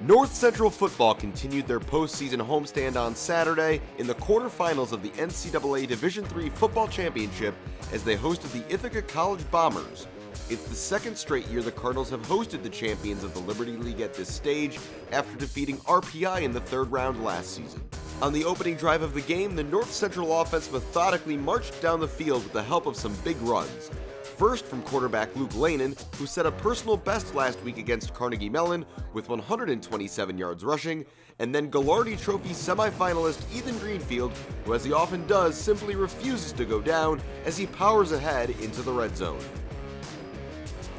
North Central football continued their postseason homestand on Saturday in the quarterfinals of the NCAA Division III Football Championship as they hosted the Ithaca College Bombers. It's the second straight year the Cardinals have hosted the champions of the Liberty League at this stage after defeating RPI in the third round last season. On the opening drive of the game, the North Central offense methodically marched down the field with the help of some big runs. First from quarterback Luke Lehnen, who set a personal best last week against Carnegie Mellon with 127 yards rushing, and then Gagliardi Trophy semifinalist Ethan Greenfield, who as he often does simply refuses to go down as he powers ahead into the red zone.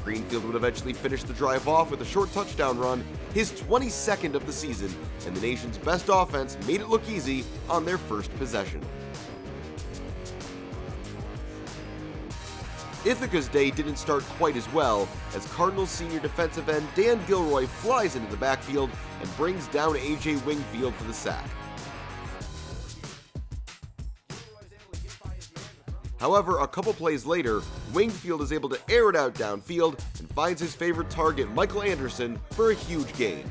Greenfield would eventually finish the drive off with a short touchdown run, his 22nd of the season, and the nation's best offense made it look easy on their first possession. Ithaca's day didn't start quite as well, as Cardinals senior defensive end Dan Gilroy flies into the backfield and brings down A.J. Wingfield for the sack. However, a couple plays later, Wingfield is able to air it out downfield and finds his favorite target, Michael Anderson, for a huge gain.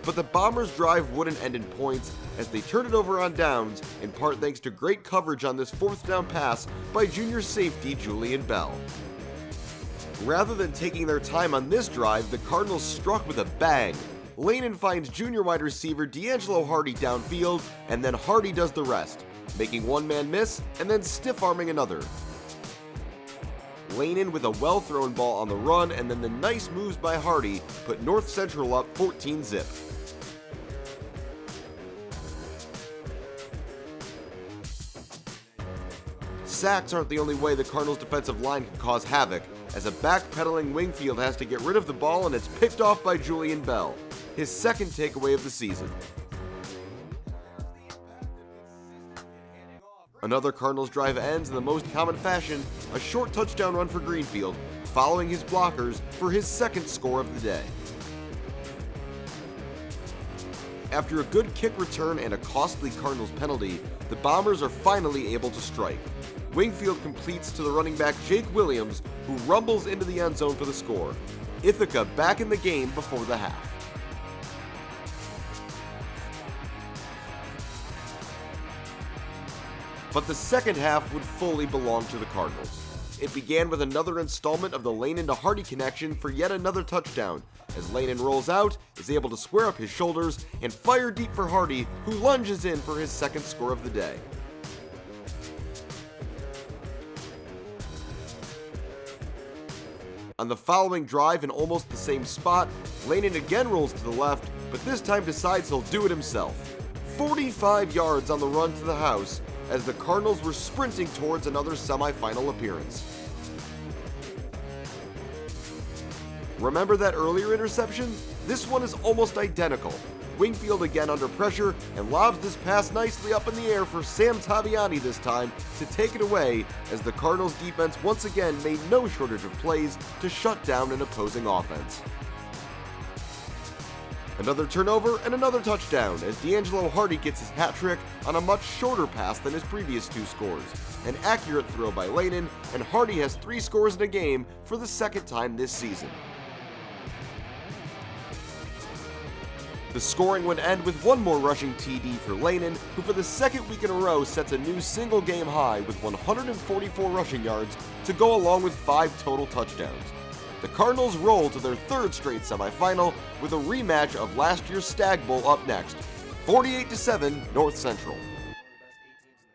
But the Bombers' drive wouldn't end in points as they turned it over on downs, in part thanks to great coverage on this fourth down pass by junior safety Julian Bell. Rather than taking their time on this drive, the Cardinals struck with a bang. Lehnen finds junior wide receiver DeAngelo Hardy downfield, and then Hardy does the rest, making one man miss and then stiff-arming another. Lehnen with a well-thrown ball on the run, and then the nice moves by Hardy put North Central up 14-zip. Sacks aren't the only way the Cardinals' defensive line can cause havoc, as a backpedaling Wingfield has to get rid of the ball and it's picked off by Julian Bell, his second takeaway of the season. Another Cardinals drive ends in the most common fashion, a short touchdown run for Greenfield, following his blockers for his second score of the day. After a good kick return and a costly Cardinals penalty, the Bombers are finally able to strike. Wingfield completes to the running back Jake Williams, who rumbles into the end zone for the score. Ithaca back in the game before the half. But the second half would fully belong to the Cardinals. It began with another installment of the Lehnen to Hardy connection for yet another touchdown, as Lehnen rolls out, is able to square up his shoulders, and fire deep for Hardy, who lunges in for his second score of the day. On the following drive in almost the same spot, Lehnen again rolls to the left, but this time decides he'll do it himself. 45 yards on the run to the house, as the Cardinals were sprinting towards another semifinal appearance. Remember that earlier interception? This one is almost identical. Wingfield again under pressure and lobs this pass nicely up in the air for Sam Taviani this time to take it away, as the Cardinals defense once again made no shortage of plays to shut down an opposing offense. Another turnover and another touchdown as DeAngelo Hardy gets his hat trick on a much shorter pass than his previous two scores. An accurate throw by Lehnen, and Hardy has 3 scores in a game for the second time this season. The scoring would end with one more rushing TD for Lehnen, who for the second week in a row sets a new single game high with 144 rushing yards to go along with 5 total touchdowns. The Cardinals roll to their third straight semifinal with a rematch of last year's Stag Bowl up next, 48-7 North Central.